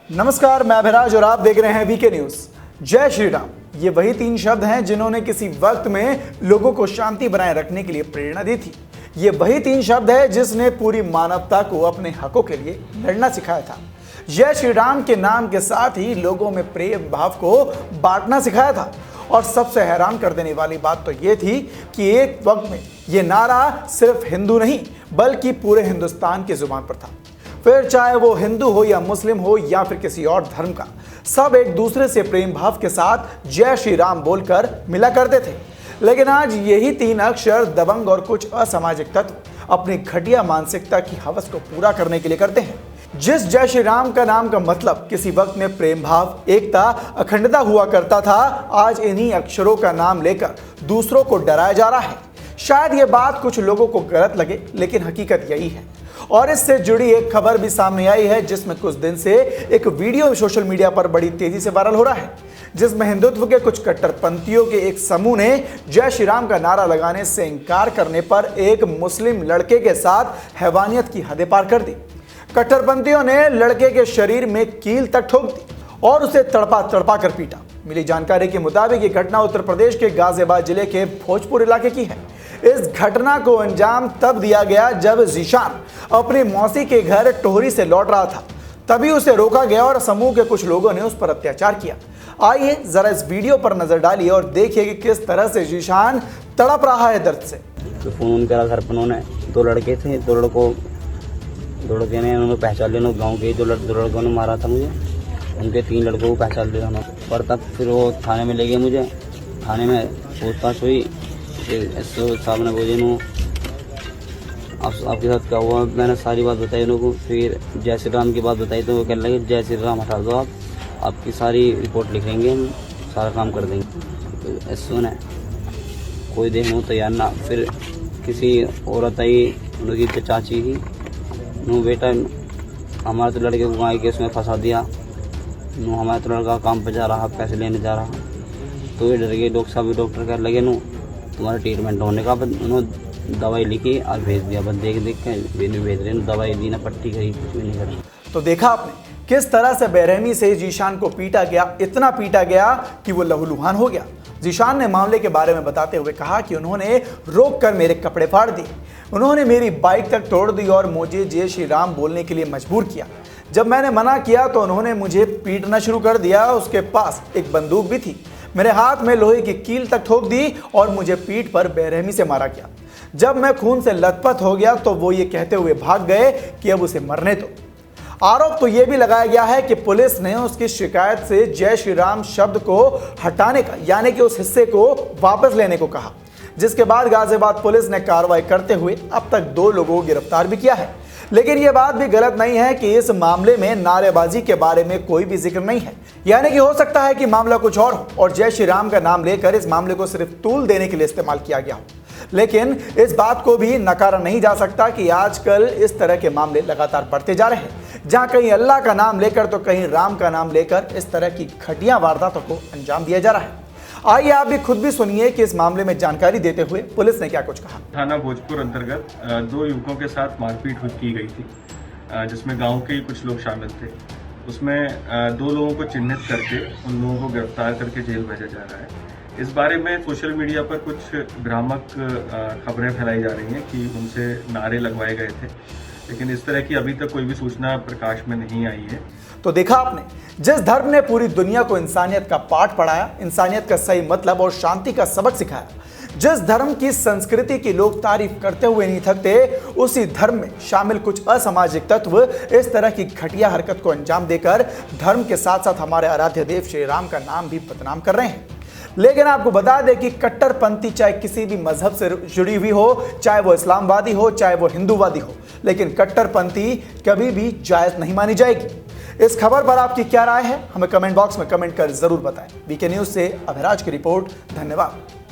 नमस्कार, मैं अभिराज और आप देख रहे हैं वीके न्यूज। जय श्री राम, ये वही तीन शब्द हैं जिन्होंने किसी वक्त में लोगों को शांति बनाए रखने के लिए प्रेरणा दी थी। ये वही तीन शब्द है जिसने पूरी मानवता को अपने हकों के लिए लड़ना सिखाया था। जय श्री राम के नाम के साथ ही लोगों में प्रेम भाव को बांटना सिखाया था। और सबसे हैरान कर देने वाली बात तो ये थी कि एक वक्त में ये नारा सिर्फ हिंदू नहीं बल्कि पूरे हिंदुस्तान की जुबान पर था। फिर चाहे वो हिंदू हो या मुस्लिम हो या फिर किसी और धर्म का, सब एक दूसरे से प्रेम भाव के साथ जय श्री राम बोलकर मिला करते थे। लेकिन आज यही तीन अक्षर दबंग और कुछ असामाजिक तत्व अपनी घटिया मानसिकता की हवस को पूरा करने के लिए करते हैं। जिस जय श्री राम का नाम का मतलब किसी वक्त में प्रेम भाव, एकता, अखंडता हुआ करता था, आज इन्हीं अक्षरों का नाम लेकर दूसरों को डराया जा रहा है। शायद ये बात कुछ लोगों को गलत लगे, लेकिन हकीकत यही है। और इससे जुड़ी एक खबर भी सामने आई है जिसमें कुछ दिन से एक वीडियो सोशल मीडिया पर बड़ी तेजी से वायरल हो रहा है, जिसमें हिंदुत्व के कुछ कट्टरपंथियों के एक समूह ने जय श्री राम का नारा लगाने से इनकार करने पर एक मुस्लिम लड़के के साथ हैवानियत की हदें पार कर दी। कट्टरपंथियों ने लड़के के शरीर में कील तक ठोक दी और उसे तड़पा तड़पा कर पीटा। मिली जानकारी के मुताबिक ये घटना उत्तर प्रदेश के गाजियाबाद जिले के भोजपुर इलाके की है। इस घटना को अंजाम तब दिया गया जब जीशान अपनी मौसी के घर टोहरी से लौट रहा था। तभी उसे रोका गया और समूह के कुछ लोगों ने उस पर अत्याचार किया। आइए जरा इस वीडियो पर नजर डालिए और देखिए कि किस तरह से जीशान तड़प रहा है दर्द से। तो फोन करा घर पर, उन्होंने दो लड़के थे, दो लड़के ने उन्होंने पहचान लिया। गाँव के दो लड़कों ने मारा था मुझे, उनके तीन लड़कों को पहचान लिया उन्होंने। पर तब फिर वो थाने में ले गए मुझे। थाने में पूछताछ हुई, फिर साहब ने बोले आपके साथ क्या हुआ, मैंने सारी बात बताई उनको। फिर जय श्री राम की बात बताई तो वो कहने लगे जय श्री राम हटा दो, आपकी सारी रिपोर्ट लिखेंगे, हम सारा काम कर देंगे। तो ऐसा ने कोई देखने को तैयार ना। फिर किसी औरत आई, उनकी चाची ही, नो बेटा हमारे तो लड़के को गाय के उसमें फंसा दिया, नो हमारे तो लड़का काम पे जा रहा, पैसे लेने जा रहा। तो ये डर गए डॉक्टर कहने लगे नो तुम्हारा ट्रीटमेंट होने का। उन्होंने दवाई लिखी और भेज दिया। बस देख के भेज रहे, दवाई दी ना, पट्टी करी, कुछ भी नहीं करी। तो देखा आपने किस तरह से बेरहमी से जीशान को पीटा गया, इतना पीटा गया कि वो लहूलुहान हो गया। जीशान ने मामले के बारे में बताते हुए कहा कि उन्होंने रोक कर मेरे कपड़े फाड़ दिए, उन्होंने मेरी बाइक तक तोड़ दी और मुझे जय श्री राम बोलने के लिए मजबूर किया। जब मैंने मना किया तो उन्होंने मुझे पीटना शुरू कर दिया। उसके पास एक बंदूक भी थी, मेरे हाथ में लोहे की कील तक ठोक दी और मुझे पीठ पर बेरहमी से मारा गया। जब मैं खून से लथपथ हो गया तो वो ये कहते हुए भाग गए कि अब उसे मरने दो। आरोप तो ये भी लगाया गया है कि पुलिस ने उसकी शिकायत से जय श्री राम शब्द को हटाने का, यानी कि उस हिस्से को वापस लेने को कहा, जिसके बाद गाजियाबाद पुलिस ने कार्रवाई करते हुए अब तक 2 लोगों को गिरफ्तार भी किया है। लेकिन यह बात भी गलत नहीं है कि इस मामले में नारेबाजी के बारे में कोई भी जिक्र नहीं है, यानी कि हो सकता है कि मामला कुछ और हो और जय श्री राम का नाम लेकर इस मामले को सिर्फ तूल देने के लिए इस्तेमाल किया गया हो। लेकिन इस बात को भी नकारा नहीं जा सकता कि आजकल इस तरह के मामले लगातार बढ़ते जा रहे हैं, जहां कहीं अल्लाह का नाम लेकर तो कहीं राम का नाम लेकर इस तरह की घटिया वारदातों को अंजाम दिया जा रहा है। आइए आप भी खुद भी सुनिए कि इस मामले में जानकारी देते हुए पुलिस ने क्या कुछ कहा। थाना भोजपुर अंतर्गत 2 युवकों के साथ मारपीट की गई थी, जिसमें गांव के ही कुछ लोग शामिल थे। उसमें 2 लोगों को चिन्हित करके उन लोगों को गिरफ्तार करके जेल भेजा जा रहा है। इस बारे में सोशल मीडिया पर कुछ भ्रामक खबरें फैलाई जा रही हैं कि उनसे नारे लगवाए गए थे, लेकिन इस तरह की अभी तक कोई भी सूचना प्रकाश में नहीं आई है। तो देखा आपने, जिस धर्म ने पूरी दुनिया को इंसानियत का पाठ पढ़ाया, इंसानियत का सही मतलब और शांति का सबक सिखाया, जिस धर्म की संस्कृति की लोग तारीफ करते हुए नहीं थकते, उसी धर्म में शामिल कुछ असामाजिक तत्व इस तरह की घटिया हरकत को अंजाम देकर धर्म के साथ साथ हमारे आराध्य देव श्री राम का नाम भी बदनाम कर रहे हैं। लेकिन आपको बता दें कि कट्टरपंथी चाहे किसी भी मजहब से जुड़ी हुई हो, चाहे वो इस्लामवादी हो, चाहे वो हिंदूवादी हो, लेकिन कट्टरपंथी कभी भी जायज नहीं मानी जाएगी। इस खबर पर आपकी क्या राय है, हमें कमेंट बॉक्स में कमेंट कर जरूर बताएं। वीके न्यूज से अभिराज की रिपोर्ट। धन्यवाद।